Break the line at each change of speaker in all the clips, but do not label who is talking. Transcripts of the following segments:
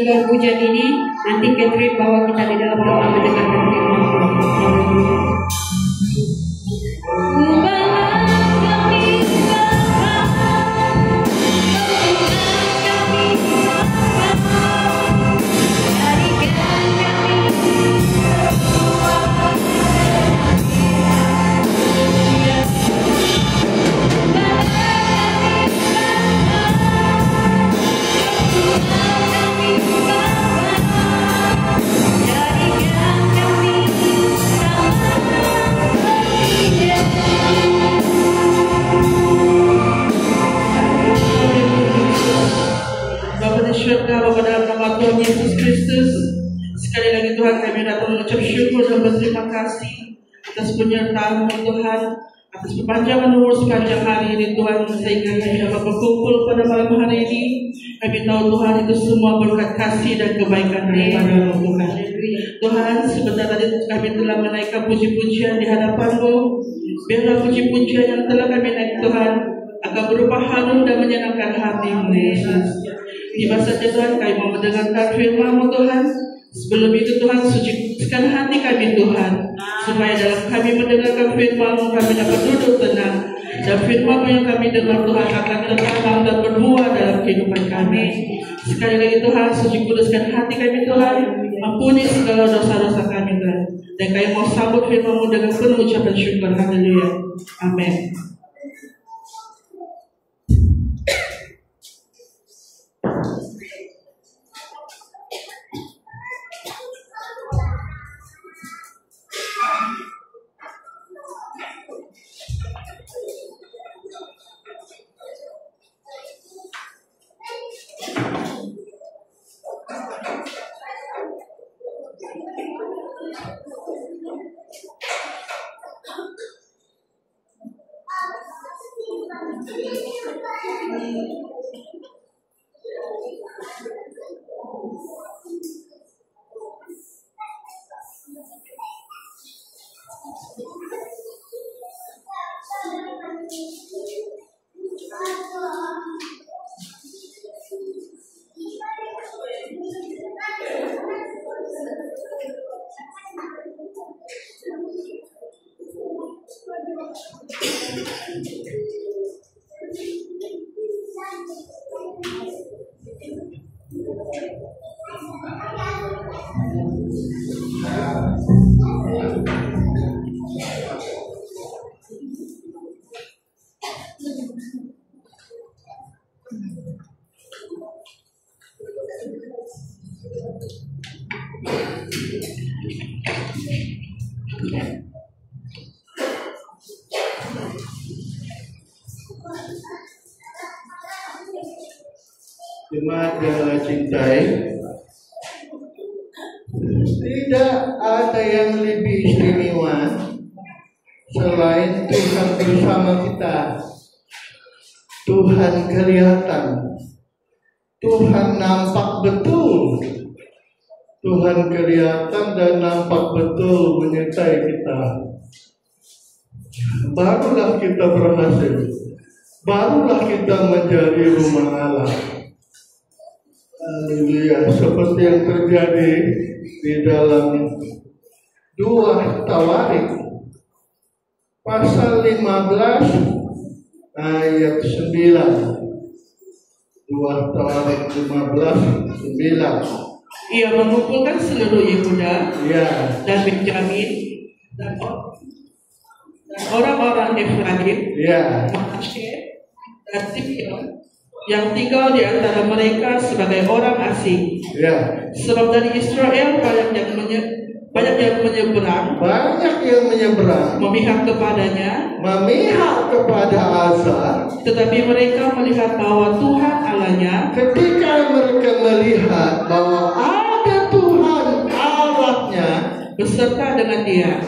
tinggal pujian ini, nanti Catherine bawa kita di dalam doa mendengarkan firman Tuhan. Surga Bapa dalam nama Tuhan Yesus Kristus, sekali lagi Tuhan kami datang mengucap syukur dan berterima kasih atas penyertaan Tuhan, atas perpanjangan umur sepanjang hari ini Tuhan, sehingga kami dapat berkumpul pada malam hari ini. Kami tahu Tuhan itu semua berkat kasih dan kebaikan daripada Tuhan. Tuhan, sebentar tadi kami telah menaikkan puji-pujian di hadapan-Mu. Biarlah puji-pujian yang telah kami naik Tuhan akan berupa harum dan menyenangkan hati-Mu Yesus. Di masa Tuhan kami mau mendengarkan firman-Mu Tuhan. Sebelum itu Tuhan, sucikan hati kami Tuhan, supaya dalam kami mendengarkan firman-Mu kami dapat duduk tenang, dan firman-Mu yang kami dengar Tuhan akan tertanam dan berbuah dalam kehidupan kami. Sekali lagi Tuhan, suci kuduskan hati kami Tuhan, ampuni segala dosa-dosa kami Tuhan, dan kami mau sambut firman-Mu dengan penuh ucapan syukur. Haleluya, amin.
Jemaat yang Allah cintai, tidak ada yang lebih istimewa selain Tuhan bersama kita. Tuhan kelihatan, Tuhan nampak betul, Tuhan kelihatan dan nampak betul menyertai kita. Barulah kita berhasil, barulah kita menjadi rumah Allah. Haleluya, seperti yang terjadi di dalam 2 Tawarik pasal 15 ayat 9. 2 Tawarik 15:9.
Ia mengumpulkan seluruh Yehuda dan Benjamin dan orang-orang Efraim, Manasye dan Simeon yang tinggal di antara mereka sebagai orang asing. Sebab dari Israel banyak yang menyeberang, memihak kepada Asa. Tetapi mereka melihat bahwa Tuhan Allahnya,
ketika mereka melihat bahwa ada Tuhan Allahnya
beserta dengan dia,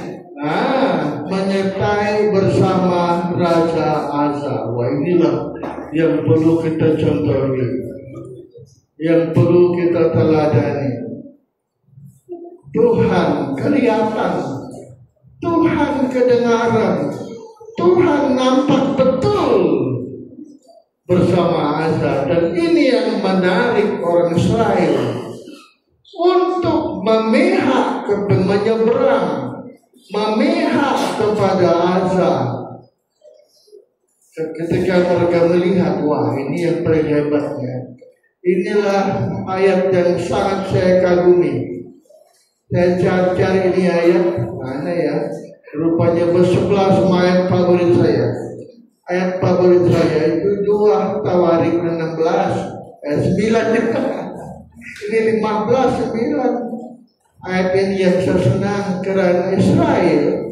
menyertai bersama Raja Asa. Wah, inilah yang perlu kita contohi, yang perlu kita teladani. Tuhan kelihatan, Tuhan kedengaran, Tuhan nampak betul bersama Asa. Dan ini yang menarik orang Israel. menyeberang, memihak kepada Azza. Ketika mereka melihat, wah ini yang paling hebatnya. Inilah ayat yang sangat saya kagumi. Saya cari ini ayat, mana ya? Rupanya bersebelah sama ayat favorit saya. Ayat favorit saya itu 2 Tawarik 16 ayat 9. Ini 15 9. Ayat ini yang saya senang karena Israel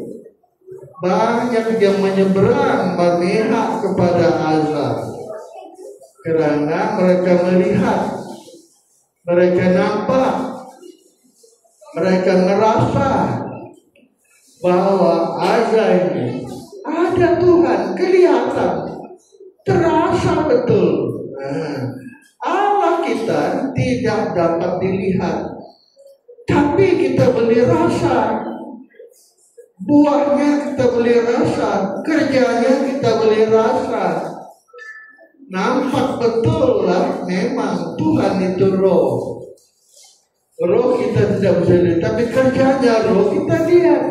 banyak yang menyeberang memihak kepada Azza karena mereka melihat, mereka nampak, mereka merasa bahwa Azza ini ada Tuhan, kelihatan, terasa betul. Allah kita tidak dapat dilihat, tapi kita boleh rasa. Buahnya kita boleh rasa, kerjanya kita boleh rasa. Nampak betul lah, memang Tuhan itu roh. Roh kita tidak bisa lihat, tapi kerjanya roh kita lihat.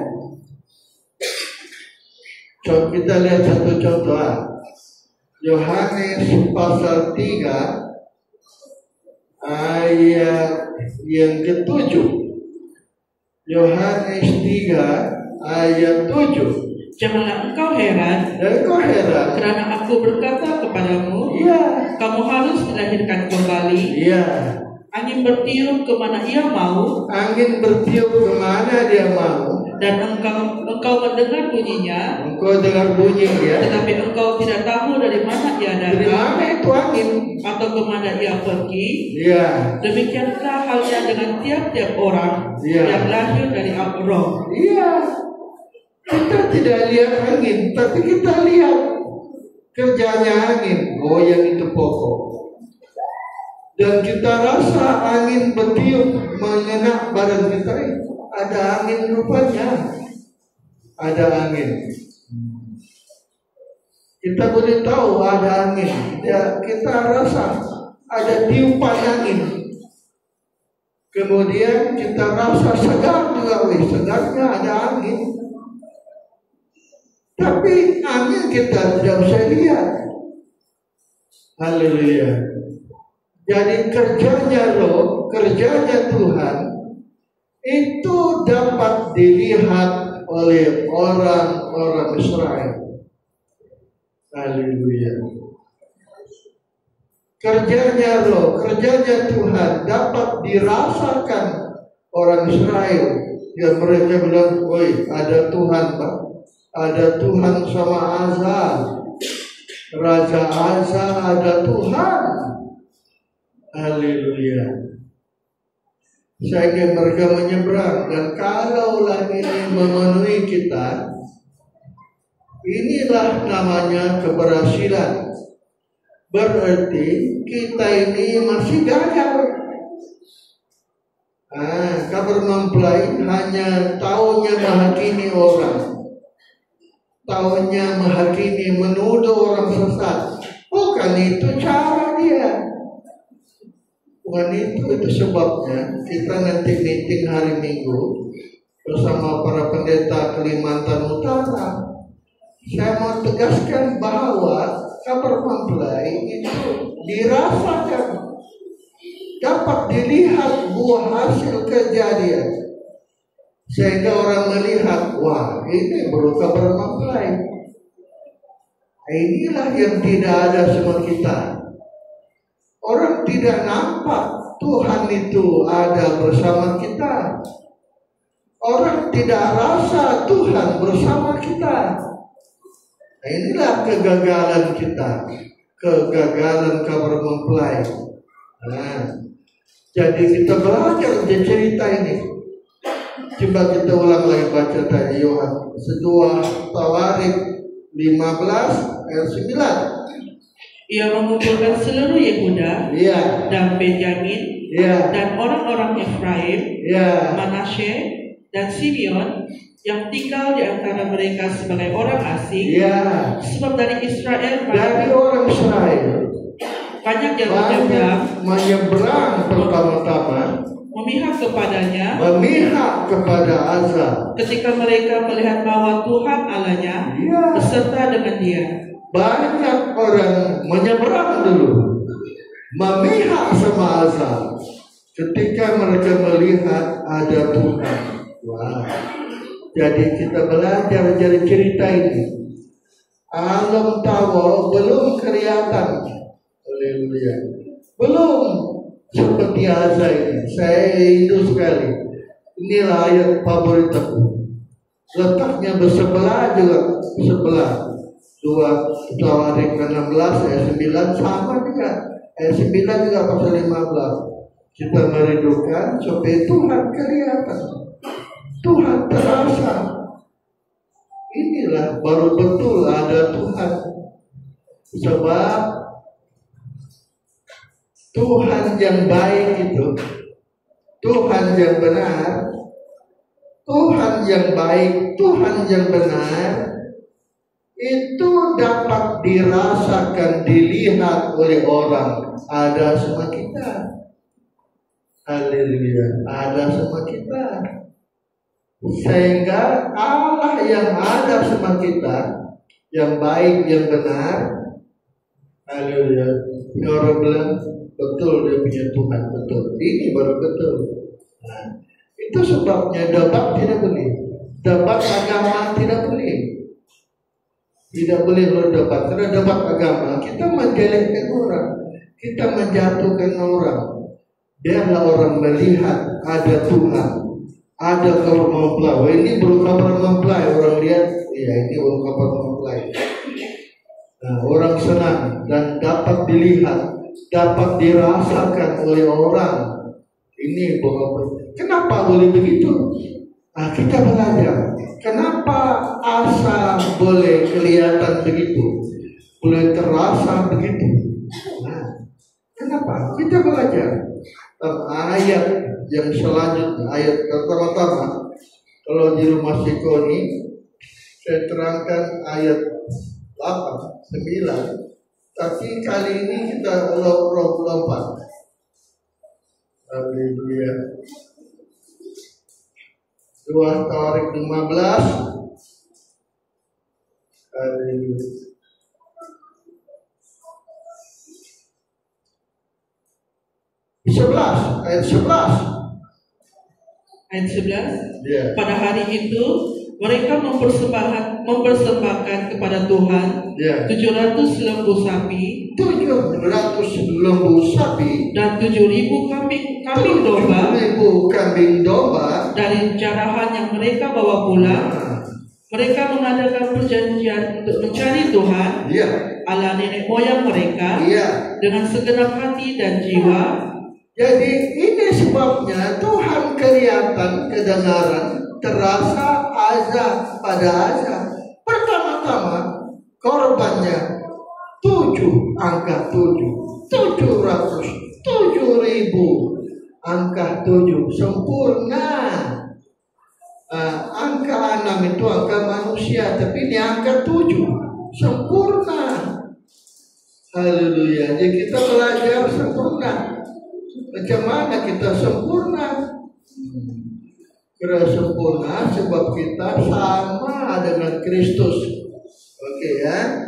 Coba kita lihat satu contoh. Yohanes pasal 3 ayat yang ke-7. Yohanes 3 ayat 7.
Janganlah engkau heran karena aku berkata kepadamu, kamu harus dilahirkan kembali. Angin bertiup kemana ia mau, dan engkau mendengar bunyinya, tetapi engkau tidak tahu dari mana ia datang atau kemana ia pergi. Demikianlah halnya dengan tiap-tiap orang yang lahir dari roh.
Kita tidak lihat angin, tapi kita lihat kerjanya angin, goyang itu pokok. Dan kita rasa angin bertiup menyengat badan kita. Ada angin rupanya, ada angin. Kita boleh tahu ada angin. Kita rasa ada tiupan angin. Kemudian kita rasa segar juga, segarnya ada angin. Tapi angin kita tidak bisa lihat. Haleluya. Jadi kerjanya roh, kerjanya Tuhan itu dapat dilihat oleh orang-orang Israel. Haleluya. Kerjanya roh, kerjanya Tuhan dapat dirasakan orang Israel. Yang mereka bilang, woi ada Tuhan Pak. Ada Tuhan sama Azza, Raja Azza, ada Tuhan. Haleluya. Sehingga mereka menyeberang. Dan kalaulah ini memenuhi kita, inilah namanya keberhasilan. Berarti kita ini masih gagal. Kabar mempelai hanya taunya menghakimi orang, taunya menghakimi, menuduh orang sesat. Bukan itu cara dia. Bukan itu sebabnya kita nanti meeting hari Minggu bersama para pendeta Kalimantan Utara. Saya mau tegaskan bahwa kabar mempelai itu dirasakan, dapat dilihat buah hasil kejadian, sehingga orang melihat, wah ini baru kabar mempelai. Inilah yang tidak ada sama kita. Orang tidak nampak Tuhan itu ada bersama kita. Orang tidak rasa Tuhan bersama kita. Inilah kegagalan kita, kegagalan kabar mempelai. Jadi kita belajar dari cerita ini. Coba kita ulang lagi baca tadi Yohanes 2 Tawarik 15 ayat 9.
Ia mengumpulkan seluruh Yehuda dan Benyamin dan orang-orang Efraim, Manasye dan Simeon yang tinggal di antara mereka sebagai orang asing. Sebab dari Israel banyak yang menyeberang
pertama-tama
memihak kepadanya,
memihak kepada azab.
ketika mereka melihat bahwa Tuhan Allahnya beserta dengan dia.
Banyak orang menyeberang dulu, memihak sama azab, ketika mereka melihat ada Tuhan. Wah, jadi kita belajar dari cerita ini. Alam tahu belum kelihatan, haleluya, belum seperti azab ini. Saya rindu sekali. Inilah ayat favorit aku. Letaknya bersebelah juga sebelah. 2 Tawarik 16 ayat 9 sama juga. Ayat 9 juga pasal 15. Kita merindukan supaya Tuhan kelihatan, Tuhan terasa. Inilah baru betul ada Tuhan. Sebab Tuhan yang baik itu, Tuhan yang benar, Tuhan yang baik, Tuhan yang benar, itu dapat dirasakan, dilihat oleh orang. Ada sama kita. Haleluya, ada sama kita. Sehingga Allah yang ada sama kita, yang baik, yang benar, haleluya. Orang bilang betul dia punya Tuhan, betul. Ini baru betul. Nah, itu sebabnya debat tidak boleh, debat agama tidak boleh. Tidak boleh berdebat. Karena debat agama kita menjelekkan orang, kita menjatuhkan orang. Biarlah orang melihat ada Tuhan, ada kabar mempelai. Ini belum kabar mempelai. Orang lihat, ya ini belum kabar mempelai. Nah, orang senang dan dapat dilihat, dapat dirasakan oleh orang. Ini bukan. Kenapa boleh begitu? Nah, kita belajar. Kenapa asa boleh kelihatan begitu, boleh terasa begitu? Nah, kenapa? Kita belajar ayat yang selanjutnya, ayat pertama. Kalau di rumah Sikoni, saya terangkan ayat 8, 9. Tapi kali ini kita lompat. Haleluya. 2 Tawarik 15. Haleluya. Ayat 11.
Ayat 11.
Yeah.
Pada hari itu mereka mempersembahkan kepada Tuhan 700 lembu sapi,
700 lembu sapi,
dan 7.000 kambing domba,
7.000 kambing domba
dari jarahan yang mereka bawa pulang. Mereka mengadakan perjanjian untuk mencari Tuhan, Allah nenek moyang mereka, dengan segenap hati dan jiwa.
Jadi ini sebabnya Tuhan kelihatan, kedengaran, terasa azab pada azab. Pertama-tama korbannya 7, angka 7, 700, 7.000, angka 7 sempurna. Angka 6 itu angka manusia, tapi ini angka 7 sempurna. Haleluya. Jadi kita belajar sempurna. Macam mana kita sempurna? Kita sempurna sebab kita sama dengan Kristus. Oke ya.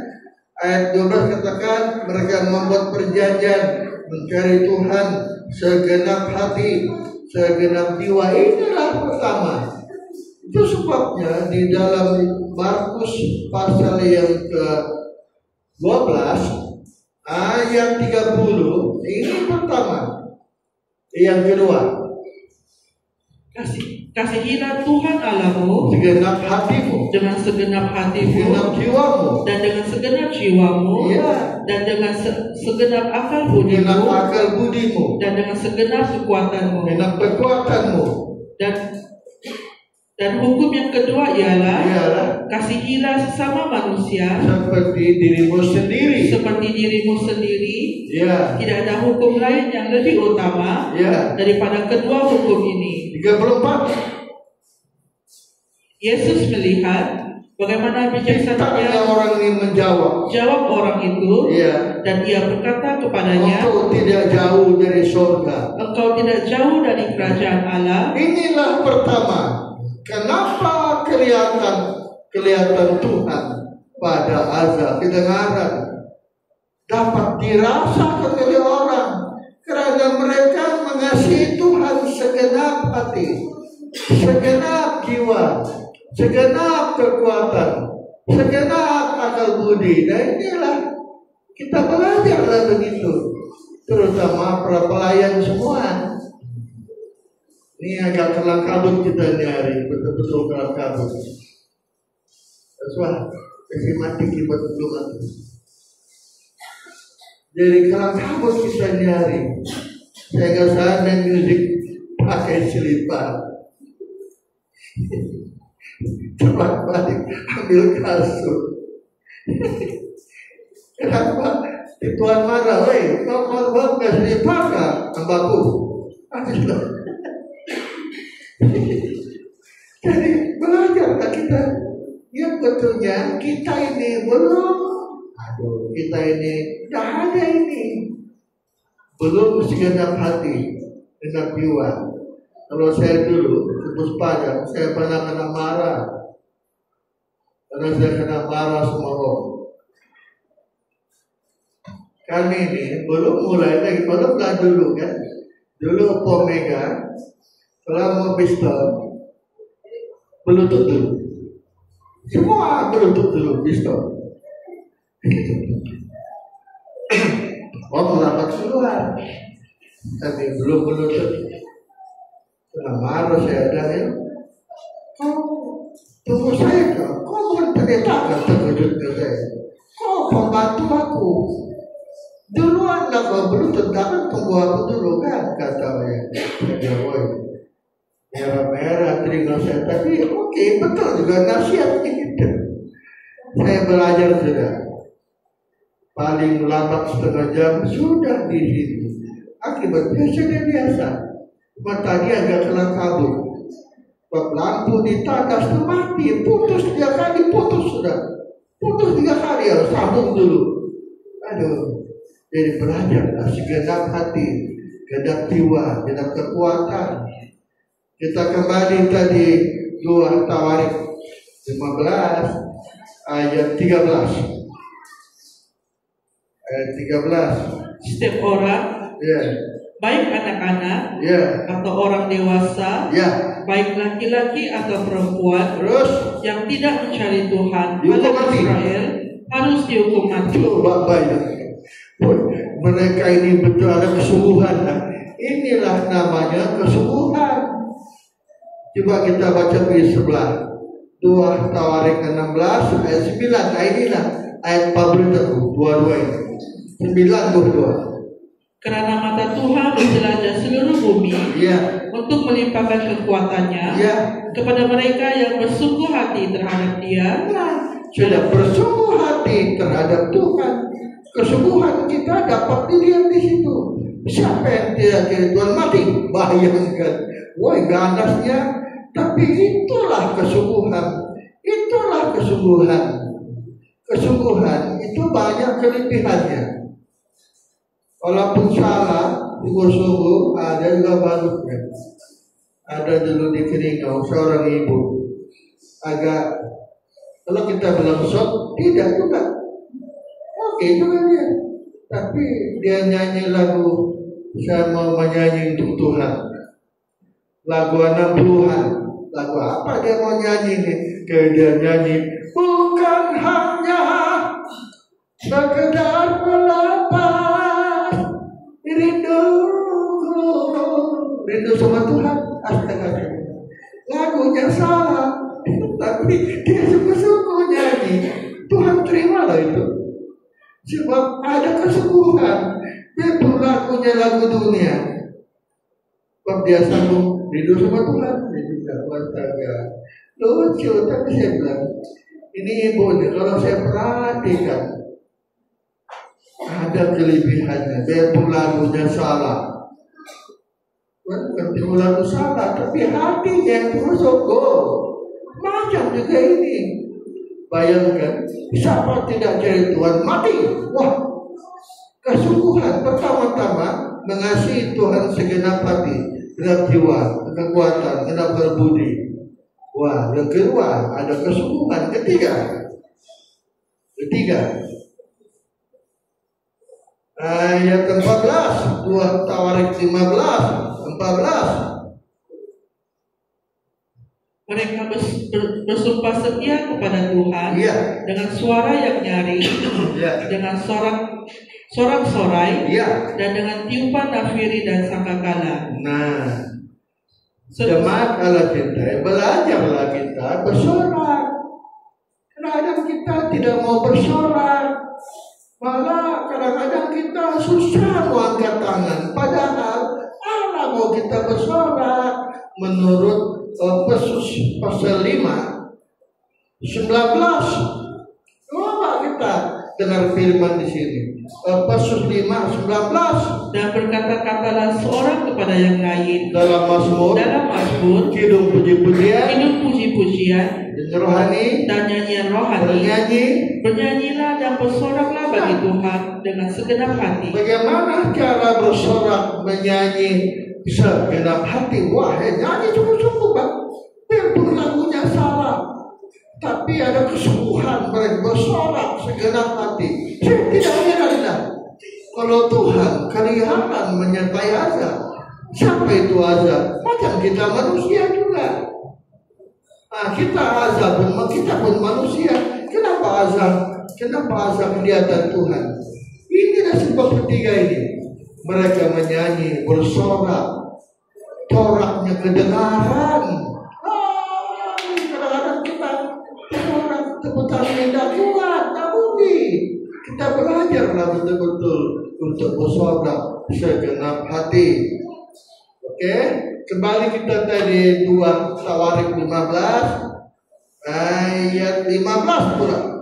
Ayat 12 katakan mereka membuat perjanjian mencari Tuhan segenap hati, segenap jiwa. Inilah pertama. Itu sebabnya di dalam Markus pasal yang ke-12 ayat 30 ini pertama. Yang kedua,
kasihilah Tuhan Allahmu
segenap hatimu,
dengan segenap hatimu,
segenap jiwamu,
dan dengan segenap jiwamu, dan dengan segenap akal budimu, dan dengan segenap kekuatanmu, dan hukum yang kedua ialah kasihilah sesama manusia
seperti dirimu sendiri.
Tidak ada hukum lain yang lebih utama daripada kedua hukum ini.
34.
Yesus melihat Bagaimana
Tanya
bijaksananya
orang ini menjawab.
jawab orang itu,
Ya,
dan ia berkata kepadanya,
engkau tidak jauh dari surga.
engkau tidak jauh dari kerajaan Allah.
Inilah pertama, kenapa kelihatan Tuhan pada azab kedengaran dapat dirasakan oleh orang, karena mereka mengasihi Tuhan segenap hati, segenap jiwa, segenap kekuatan, segenap akal budi. Dan inilah kita belajar begitu, terutama para pelayan semua. Ini agak kelam kabut kita nyari, betul-betul kelam kabut. Wah, kasih mati kibat belum mati. Jadi kelam kabut kita nyari. Saya nggak usah main musik pakai selipar. Cepat balik ambil kasur. Kenapa? Tuan marah, weh, kau mau nggak selipar nggak, ambaku? Jadi belajarlah kita. Yang betulnya kita ini belum. Kita ini tidak ada ini. Belum segenap hati, segenap jiwa. Kalau saya dulu terus Padang, saya pernah kena marah. Karena saya kena marah sama orang. Kami ini belum mulai lagi, belum lah dulu kan. Dulu Omega, kalau mau pistol, Bluetooth dulu. Semua Bluetooth dulu, pistol. Melakukan keluar, tapi belum Bluetooth. Marah saya dan ya, kau tunggu saya kau pun ternyata terkejut ke saya. Kau pembantu aku. Duluan lah kau Bluetooth, jangan tunggu aku dulu kan, kata saya. Ya boy, merah-merah telinga saya, tapi oke, betul juga nasihatnya gitu. Saya belajar sudah. Paling lambat setengah jam sudah di situ. Akibatnya sudah biasa. Tadi agak kelam kabut. Lampu di tandas itu mati, putus 3 kali, putus sudah. Putus 3 kali, harus sambung dulu. Aduh, jadi belajar segenap hati, segenap jiwa, segenap kekuatan. Kita kembali tadi 2 Tawarik 15 ayat 13. Ayat 13.
Setiap orang, baik anak-anak atau orang dewasa, baik laki-laki atau perempuan,
terus
yang tidak mencari Tuhan
dihukum
Allah
mati.
Israel harus dihukum mati.
Coba bayang, mereka ini betul ada kesungguhan. Inilah namanya kesungguhan. Coba kita baca di sebelah 2 Tawarik 16 ayat 9. Nah inilah ayat favorit aku, 22 ini. 9:22.
Karena mata Tuhan menjelajah seluruh bumi untuk melimpahkan kekuatannya kepada mereka yang bersungguh hati terhadap Dia.
Sudah bersungguh hati terhadap Tuhan. Kesungguhan kita dapat dilihat di situ. Siapa yang tidak kira Tuhan mati? Bayangkan, woi ganasnya. Tapi itulah kesungguhan. Itulah kesungguhan. Kesungguhan itu banyak kelebihannya. Walaupun salah, sungguh-sungguh ada juga bagusnya. Ada dulu di Keringau seorang ibu, agak kalau kita bilang sok, tidak juga. Oke juga dia, tapi dia nyanyi lagu, saya mau menyanyi untuk Tuhan. Lagu 60-an, lagu apa dia mau nyanyi nih? Kayak dia nyanyi, bukan hanya sekedar melepas rindu sama Tuhan. Astaga, lagunya salah, tapi dia sungguh-sungguh nyanyi. Tuhan terima lah itu, sebab ada kesungguhan. Dia pun lagunya lagu dunia, sebab dia sambung rindu sama Tuhan. Dia juga astaga, lucu. Tapi saya bilang, ini ibu, kalau saya perhatikan ada kelebihannya. Dia pun lagunya salah, bukan lagu salah, tapi hatinya yang sungguh. Macam juga ini, Bayangkan, siapa tidak cari Tuhan mati. Wah, kesungguhan pertama-tama mengasihi Tuhan segenap hati, genap jiwa, kekuatan, genap berbudi. Wah, yang kedua ada kesungguhan. Ketiga ayat 14, 2 Tawarik 15, 14.
Mereka bersumpah setia kepada Tuhan dengan suara yang nyaring, dengan sorak-sorai, dan dengan tiupan nafiri dan sangkakala.
Nah, jemaat Allah cintai, belajarlah kita bersorak. Kadang-kadang kita tidak mau bersorak, malah kadang-kadang kita susah mau angkat tangan. Padahal Allah mau kita bersorak. Menurut Efesus pasal 5, 19. Coba kita dengar firman di sini. Efesus 5, 19.
Dan berkata-katalah seorang kepada yang lain
dalam Mazmur, kidung puji-pujian, dan nyanyian rohani.
Bernyanyilah dan bersoraklah bagi Tuhan dengan segenap hati.
Bagaimana cara bersorak menyanyi segenap hati? Wah, nyanyi sungguh-sungguh, Bang. Biarpun lagunya salah, tapi ada kesungguhan mereka bersorak segenap hati. Saya tidak heran kalau Tuhan kelihatan menyertai azab. Siapa itu azab? Macam kita manusia juga. Kita azab, kita pun manusia. Kenapa azab? Kenapa azab kelihatan Tuhan? Inilah sebab ketiga ini. Mereka menyanyi, bersorak, soraknya kedengaran. Kadang-kadang kita bersorak, tepukan tidak kuat, tak budi. Kita belajarlah betul-betul untuk bersorak segenap hati. Oke, kembali kita tadi 2 Tawarik 15 ayat 15 pula.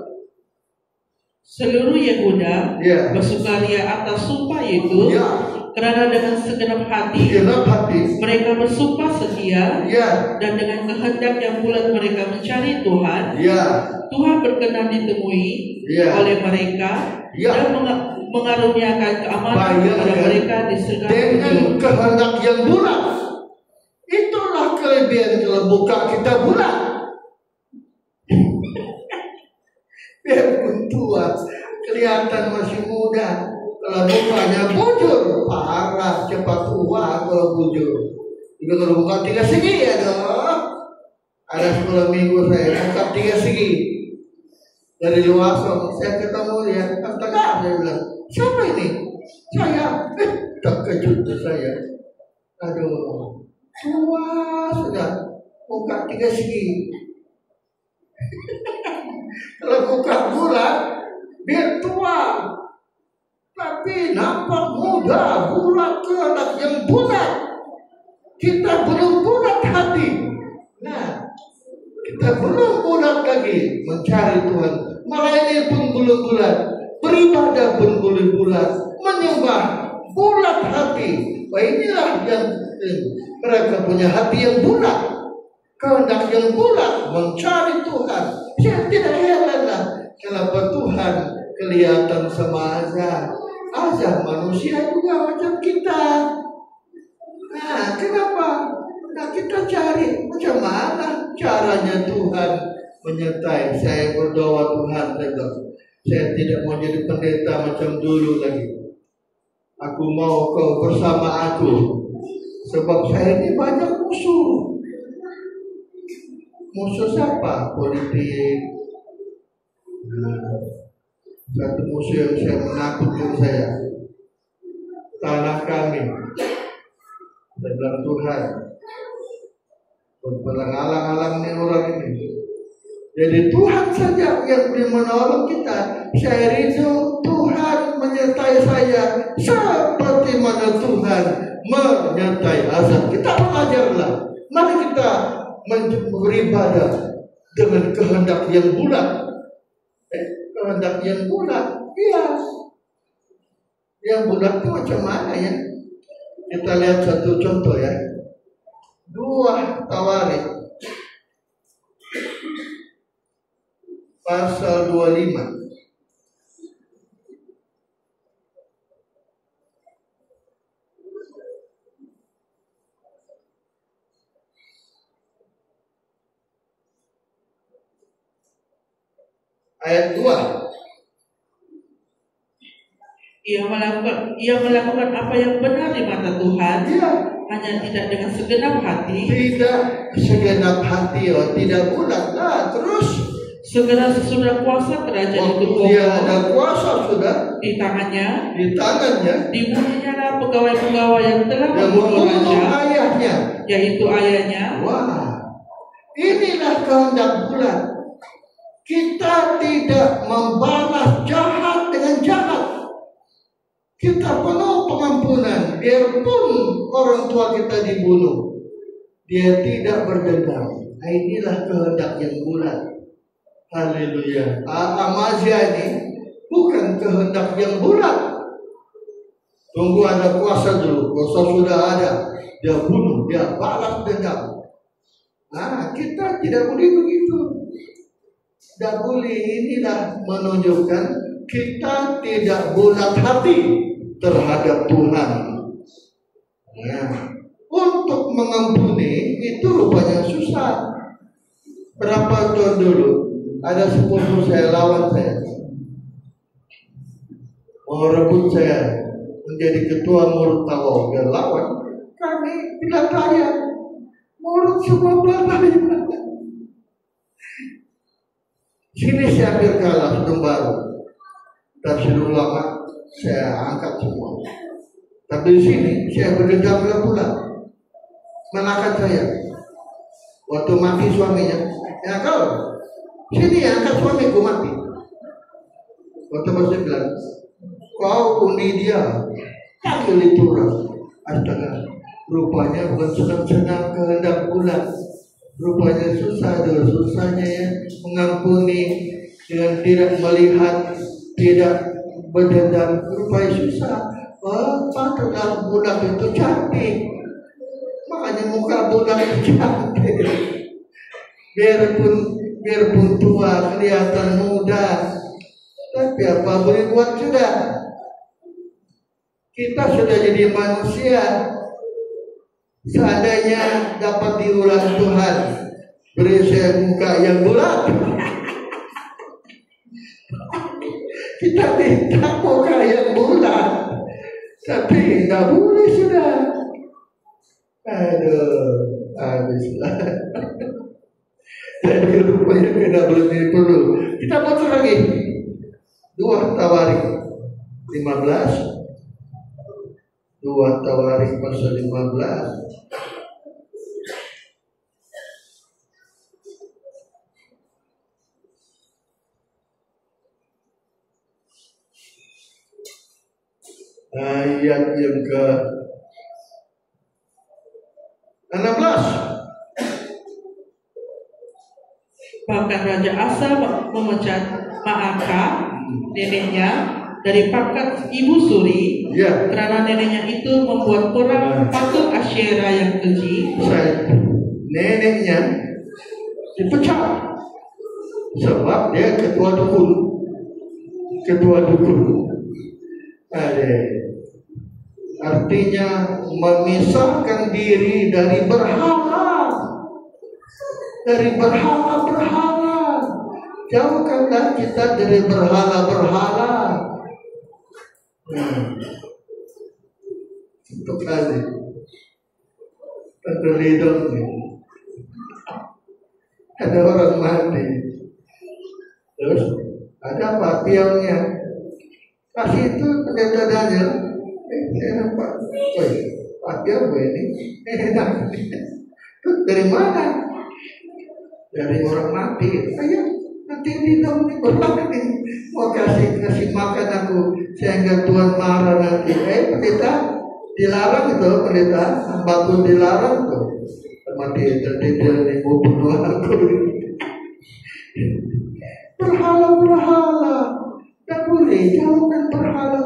Seluruh Yehuda bersukaria atas sumpah itu, karena dengan segenap hati mereka bersumpah setia, dan dengan kehendak yang bulat mereka mencari Tuhan. Tuhan berkenan ditemui oleh mereka dan mengaruniakan keamanan kepada mereka di segala
dengan kehendak yang bulat. Itulah kelebihan kalau buka kita bulat. Biarpun tua, kelihatan masih muda. Kalau mukanya bujur, parah, cepat tua kalau bujur. Juga kalau buka 3 segi ya dong. Ada 10 minggu saya buka 3 segi. Dari luar saya ketemu dia, tengah saya bilang, siapa ini? Saya. Terkejut saya. Aduh, tua sudah buka 3 segi. Kalau buka bulat, biar tua, tapi nampak muda, bulat, kehendak yang bulat. Kita belum bulat hati. Nah, kita belum bulat lagi mencari Tuhan. Malah ini pun belum bulat, beribadah pun belum bulat, menyembah bulat hati. Wah, inilah yang mereka punya hati yang bulat, kehendak yang bulat, mencari Tuhan. Saya tidak heranlah kenapa Tuhan kelihatan sama azab. Azab manusia juga macam kita. Nah, kenapa? Nah, kita cari macam mana caranya Tuhan menyertai. Saya berdoa Tuhan, saya tidak mau jadi pendeta macam dulu lagi. Aku mau kau bersama aku, sebab saya ini banyak musuh. Musuh siapa? Politik. Satu musuh yang saya menakutkan saya, tanah kami. Saya bilang Tuhan, berhalang-halang nih orang ini. Jadi Tuhan saja yang boleh menolong kita. Saya rindu Tuhan menyertai saya seperti mana Tuhan menyertai azab. Kita belajarlah. Mari kita beribadah dengan kehendak yang bulat. Kehendak yang bulat, iya. Yang bulat itu macam mana ya? Kita lihat satu contoh ya. 2 Tawarik pasal 25. Ayat 2.
Ia melakukan apa yang benar di mata Tuhan,
Dia
hanya tidak dengan segenap hati.
tidak segenap hati, tidak bulat. Nah, terus
Segera sesudah kuasa kerajaan itu
waktu dia ada
kokoh
kuasa sudah
di tangannya, dibunuhnya pegawai-pegawai yang telah
dia
membunuh
membunuh
raja,
ayahnya.
yaitu ayahnya.
Wah, inilah kehendak bulat. Kita tidak membalas jahat dengan jahat. Kita penuh pengampunan. Biarpun orang tua kita dibunuh, dia tidak berdendam. Nah, inilah kehendak yang bulat. Haleluya. Amazia ini bukan kehendak yang bulat. Tunggu ada kuasa dulu. Kuasa sudah ada, dia bunuh, dia balas dendam. Nah, kita tidak boleh begitu. Tidak boleh. Inilah menunjukkan kita tidak bulat hati terhadap Tuhan. Nah, untuk mengampuni itu rupanya susah. Berapa tahun dulu ada sepupu saya lawan saya, mau rebut saya menjadi ketua murid tawa. Dia lawan, kami tidak kaya, murid semua belakang. Sini saya hampir kalah sebelum baru, tafsir ulama saya angkat semua. Tapi di sini saya berdendam pula, menakat saya. Waktu mati suaminya, ya kau sini angkat suamiku mati. Waktu masih bilang, kau undi dia, panggil itu orang. Astaga, rupanya bukan senang-senang kehendak bulat. Rupanya susah dulu, susahnya ya mengampuni dengan tidak melihat, tidak berdendam. Rupanya susah. Padahal bulat itu cantik. Makanya muka bulat itu cantik. Biarpun tua kelihatan muda, tapi apa boleh buat sudah. Kita sudah jadi manusia. Seandainya dapat diulang Tuhan, beri saya muka yang bulat. Kita minta muka yang bulat, tapi tidak boleh sudah. Aduh, habislah. Jadi rupanya tidak lebih perlu. Kita putar lagi 2 Tawarik 15. 2 Tawarik pasal 15. Ayat yang ke 16.
Bahkan Raja Asa memecat Maaka, neneknya, dari pangkat ibu suri, karena neneknya itu membuat perang patung Asyera yang keji.
Neneknya dipecat sebab dia ketua dukun. Artinya memisahkan diri dari berhala. Jauhkanlah kita dari berhala. Untuk kali ada lidong nih, ada orang mati, terus ada apa piangnya, kasih itu pendeta Daniel. Pak piang gue ini dari mana? Dari orang mati. Ayo nanti minum nih orang ini mau kasih makan aku sehingga Tuhan marah nanti. Pendeta dilarang itu, pendeta batu dilarang tuh. Mati nanti dia nih mau bunuh aku. Berhala, tak boleh jauhkan berhala.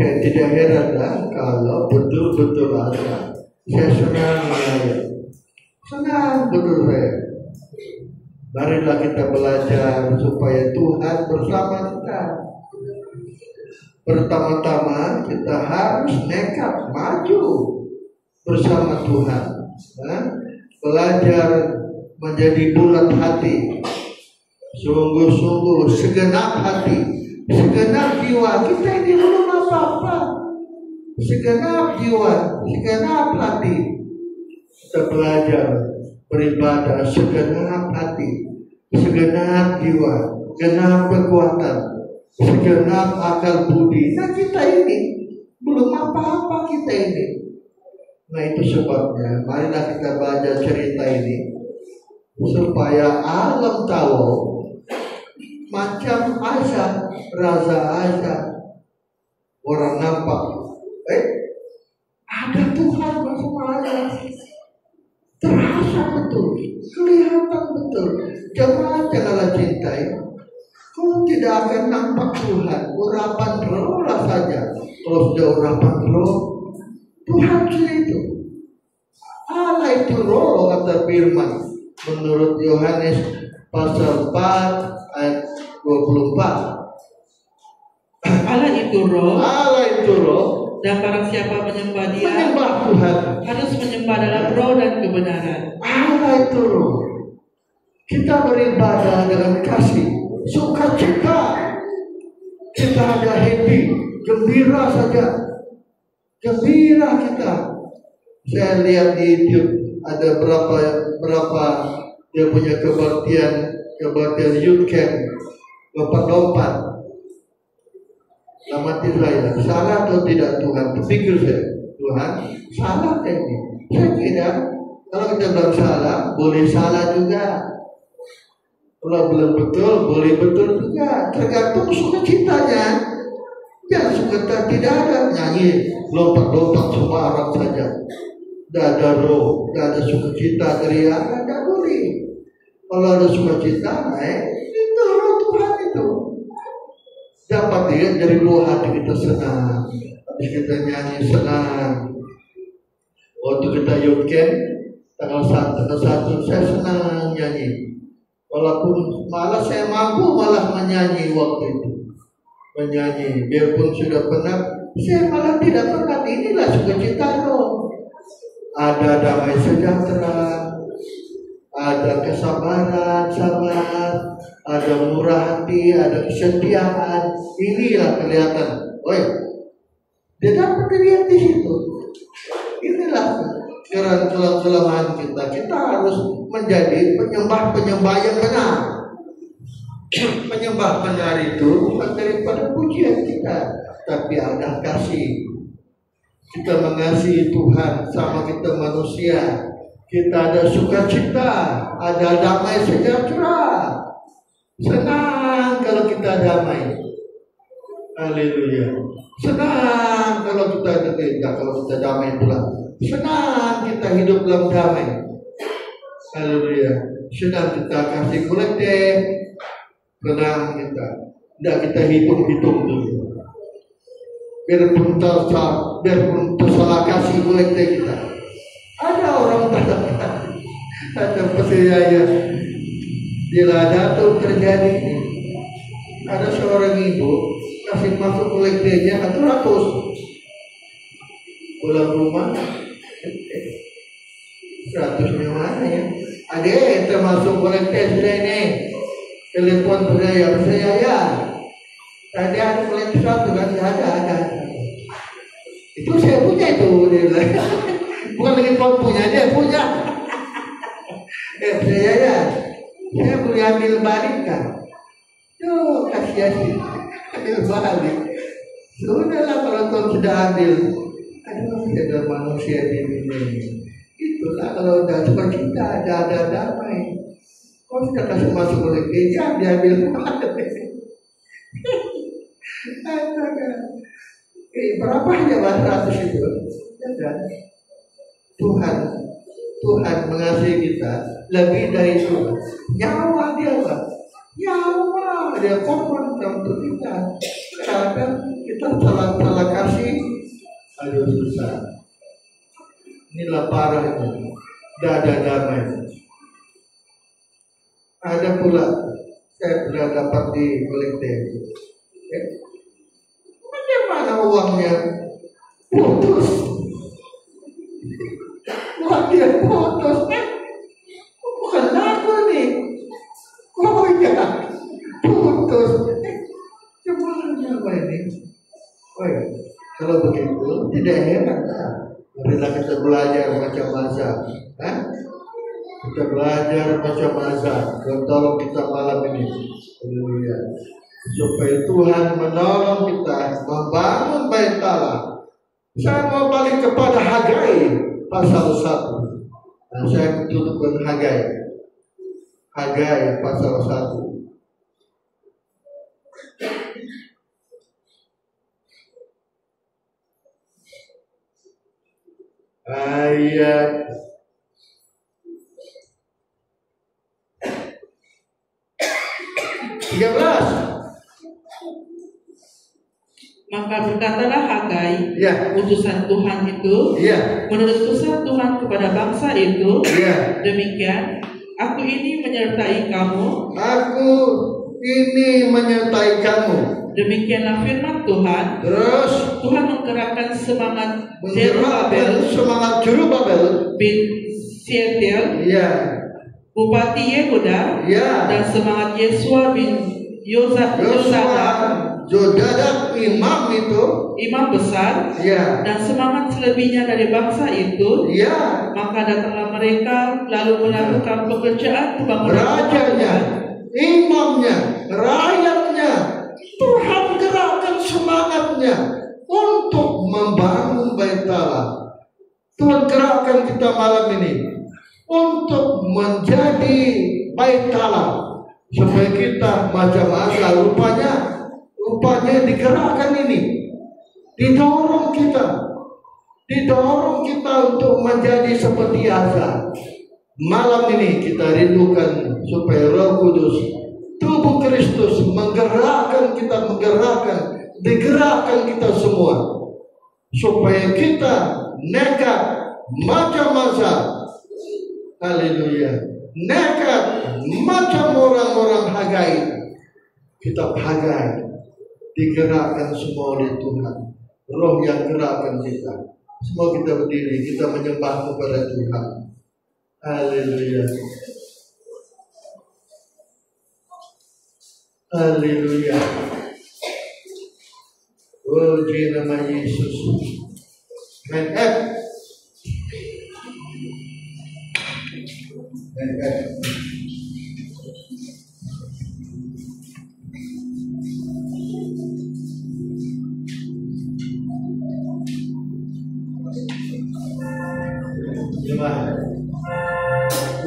Tidak heran kalau betul-betul ada. Saya senang betul saya. Marilah kita belajar supaya Tuhan bersama kita. Pertama-tama kita harus nekat maju bersama Tuhan. Belajar menjadi bulat hati, sungguh-sungguh segenap hati, segenap jiwa. Kita ini belum apa-apa. Segenap jiwa, segenap hati. Kita belajar beribadah segenap hati, segenap jiwa, segenap kekuatan, segenap akal budi. Nah kita ini belum apa-apa kita ini. Nah itu sebabnya marilah kita baca cerita ini supaya alam tahu macam Asa, Raja Asa, orang nampak ada Tuhan bersama Asa. Terasa betul, kelihatan betul. Janganlah cintai. Kalau tidak akan nampak Tuhan, urapan roh lah saja. Kalau sudah urapan roh, Tuhan itu. Allah itu roh, kata firman. Menurut Yohanes pasal 4 ayat 24.
Allah itu roh.
Allah itu roh.
Dan barang siapa menyembah Dia,
menyembah Tuhan,
harus menyembah dalam roh dan kebenaran.
Allah itu roh. Kita beribadah dengan kasih, sukacita. Kita ada happy, gembira saja. Gembira kita. Saya lihat di YouTube ada berapa dia punya kebaktian youth camp, lompat-lompat. Nama Israel, salah atau tidak Tuhan? Berpikir saya, Tuhan, salah ini. Saya kira kalau kita bilang salah, boleh salah juga. Kalau belum betul, boleh betul juga. Tergantung sukacitanya. Jangan sukacita tidak ada nyanyi, lompat-lompat semua orang saja. Tidak ada roh, tidak ada sukacita teriak, tidak boleh. Kalau ada sukacita, itu roh Tuhan itu. Dapat lihat dari luar hati kita senang. Habis kita nyanyi senang. Waktu kita youth camp tanggal 1 saya senang nyanyi. Walaupun malah saya mampu malah menyanyi waktu itu. Menyanyi biarpun sudah penat, saya malah tidak penat. Inilah sukacita roh. Ada damai sejahtera, ada kesabaran, sabar, ada murah hati, ada kesetiaan. Inilah kelihatan. Dia dapat dilihat di situ. Inilah kelemahan kita. Kita harus menjadi penyembah yang benar. Penyembah benar itu bukan daripada pujian kita, tapi ada kasih. Kita mengasihi Tuhan sama kita manusia. Kita ada sukacita, ada damai sejahtera. Senang kalau kita damai. Haleluya. Senang kalau kita kalau kita damai pula. Senang kita hidup dalam damai. Haleluya. Senang kita kasih kolektif. Senang kita. Tidak kita hitung-hitung dulu. Biarpun tersalah kasih kolektif kita. Ada orang ada percaya di Ladatul terjadi. Ada seorang ibu kasih masuk kolektifnya 100. Pulang rumah 100 mana ya? Ada termasuk kolektif sudah ini. Telepon saya ya. Tadi ada kolektif 1 kan? Ada. Itu saya punya itu. Bukan lagi tuan punya, dia punya. Saya ya. Saya boleh ambil balik kan? Tuh, kasih. Ambil balik. Sudahlah kalau tuan sudah ambil. Aduh, ada manusia di dunia ini. Itulah kalau udah cuma kita ada damai. Kalau sudah kasih masuk oleh gereja, diambil balik. Berapa aja 100 itu? Ya, Tuhan mengasihi kita lebih dari itu. Nyawa dia Pak. Nyawa dia korban untuk kita. Kadang kita salah kasih, aduh susah. Inilah parah itu. Tidak ada damai. Ada pula saya pernah dapat di Kuliting. Bagaimana uangnya putus? Uang dia putus, bukan aku nih. Oh ya, putus. Sebenarnya apa ini? Oh ya, kalau begitu tidak heran. Marilah kita belajar baca bahasa. Kita belajar baca bahasa. Tolong kita malam ini. Haleluya. Supaya Tuhan menolong kita membangun bait Allah. Saya mau balik kepada Hagai pasal 1. Nah, saya tutup dengan Hagai. Hagai pasal 1. Ayat 13.
Maka berkatalah Hagai,
Ya.
utusan Tuhan itu,
Ya.
menurut pesan Tuhan kepada bangsa itu,
Ya.
demikian, aku ini menyertai kamu.
Aku ini menyertai kamu.
Demikianlah firman Tuhan.
Terus
Tuhan menggerakkan semangat
menggerakkan semangat Zerubabel
bin Shealtiel,
ya,
Bupati Yehuda,
ya,
dan semangat Yesua bin Yozadak,
Jodadak imam itu,
imam besar,
ya,
dan semangat selebihnya dari bangsa itu.
ya,
Maka datanglah mereka lalu melakukan pekerjaan pembangunan
rajanya, imamnya, rakyatnya. Tuhan gerakkan semangatnya untuk membangun bait Allah. Tuhan gerakkan kita malam ini untuk menjadi bait Allah, supaya kita macam-macam rupanya digerakkan ini, didorong kita untuk menjadi seperti Asa. Malam ini kita rindukan supaya Roh Kudus, tubuh Kristus digerakkan kita semua, supaya kita nekat macam-macam. Haleluya. Nekat macam orang-orang Hagai. Kita Hagai digerakkan semua oleh Tuhan. Roh yang gerakkan kita. Semua kita berdiri, kita menyembah kepada Tuhan. Haleluya. Haleluya. Puji nama Yesus.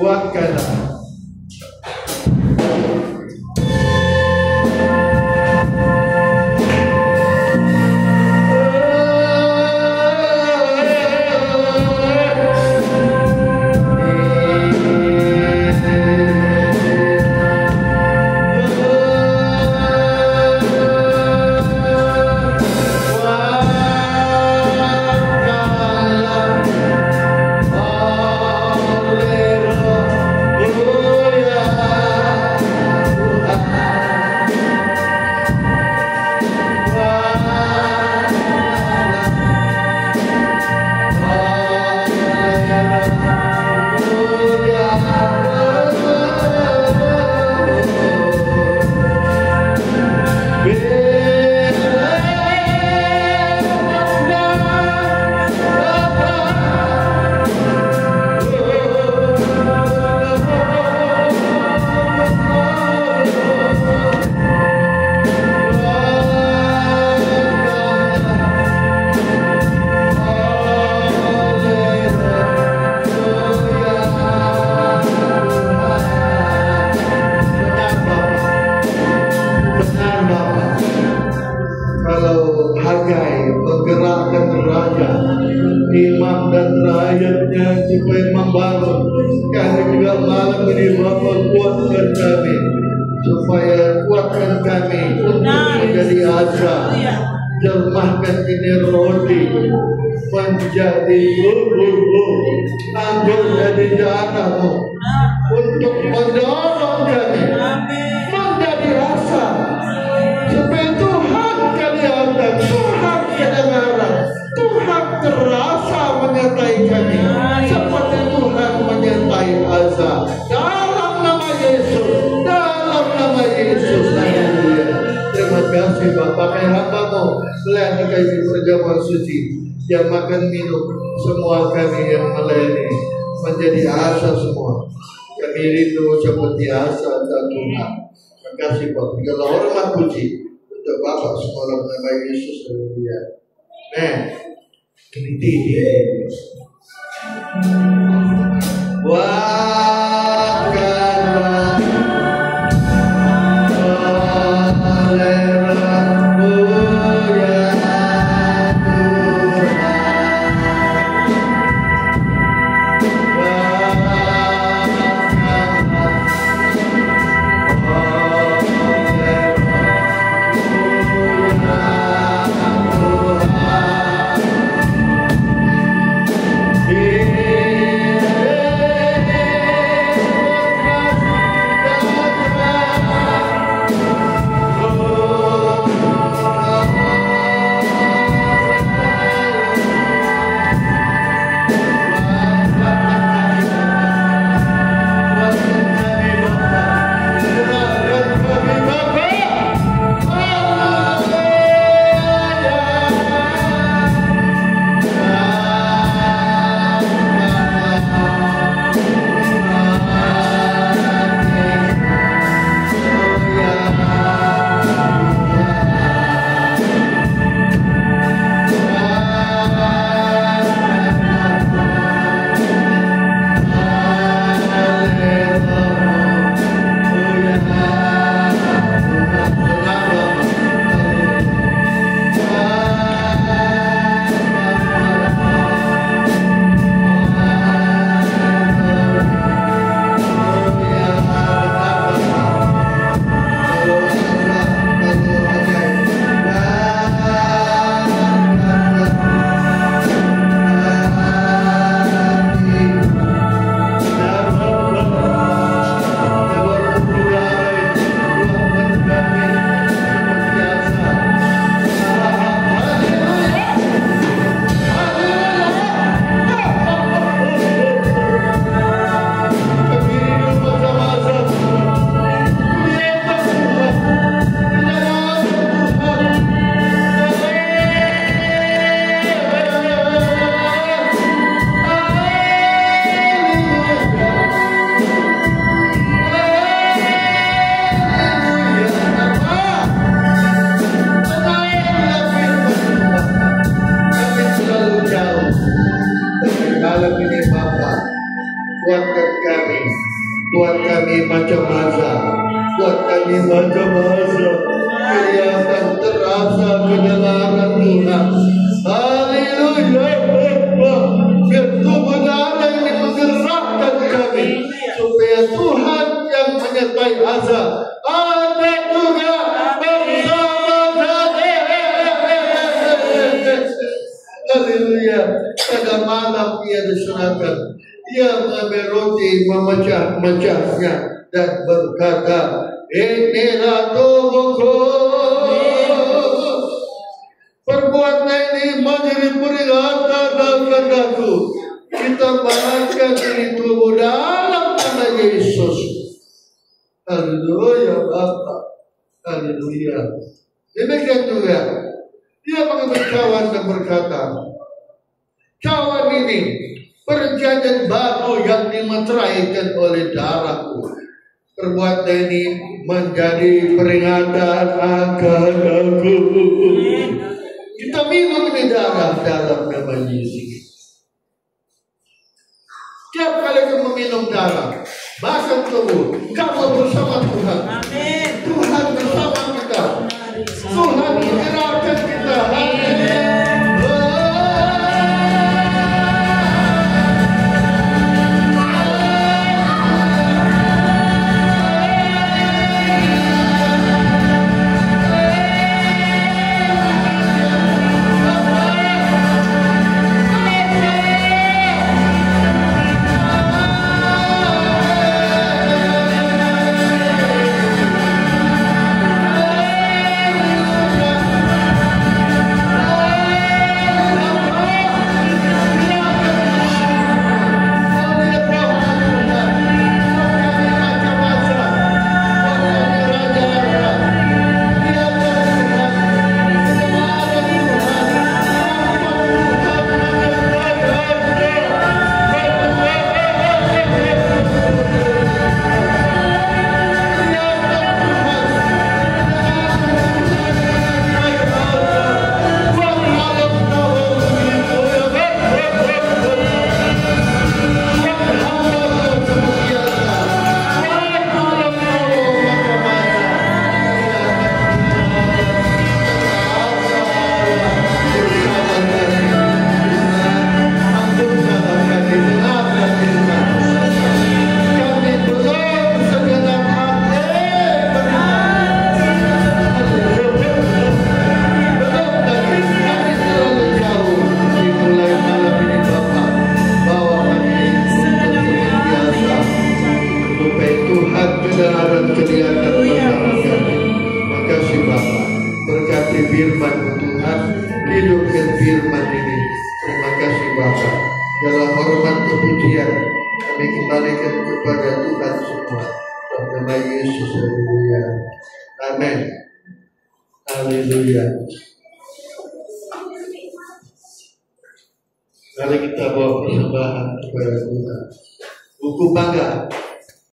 Kuatkanlah. Supaya membangun. Kami juga malam ini Bapa kuatkan kami, supaya kuatkan kami untuk menjadi asa. Jelmahkan ini roti menjadi bulu, anggur jadi darahmu. untuk mendorong kami menjadi rasa supaya Tuhan kelihatan, Tuhan kedengaran, Tuhan terasa menyertai kami seperti Tuhan menyertai Azza. Dalam nama Yesus, dalam nama Yesus. Haleluya. Terima kasih Bapak, hamba-Mu melayani kami perjamuan suci yang makan minum semua kami yang melayani menjadi asa semua. Kami rindu seperti asa dan Tuhan. Terima kasih Bapak. Segala hormat puji untuk Bapak semua dalam nama Yesus. Haleluya. Amen. Memecah-mecahnya dan berkata, inilah tubuhku. Perbuatan ini menjadi peringatan dan tanda-Ku. Kita makan ini tubuh dalam nama Yesus. Haleluya Bapak. Haleluya. Demikian juga dia mengambil cawan dan berkata, cawan ini perjanjian baru yang dimeteraikan oleh darahku. Perbuatan ini menjadi peringatan akan aku. Kita minum ini darah dalam nama Yesus. Tiap kali kamu minum darah, bahkan tubuh, kamu bersama Tuhan. Tuhan bersama kita. Tuhan menggerakkan kita. Tuhan hidupkan firman ini. Terima kasih Bapa. Dalam hormat kepujian kami kembalikan kepada Tuhan semua. Dalam nama Yesus, haleluya. Amin. Haleluya. Mari kita bawa persembahan kepada Tuhan. Buku bangga.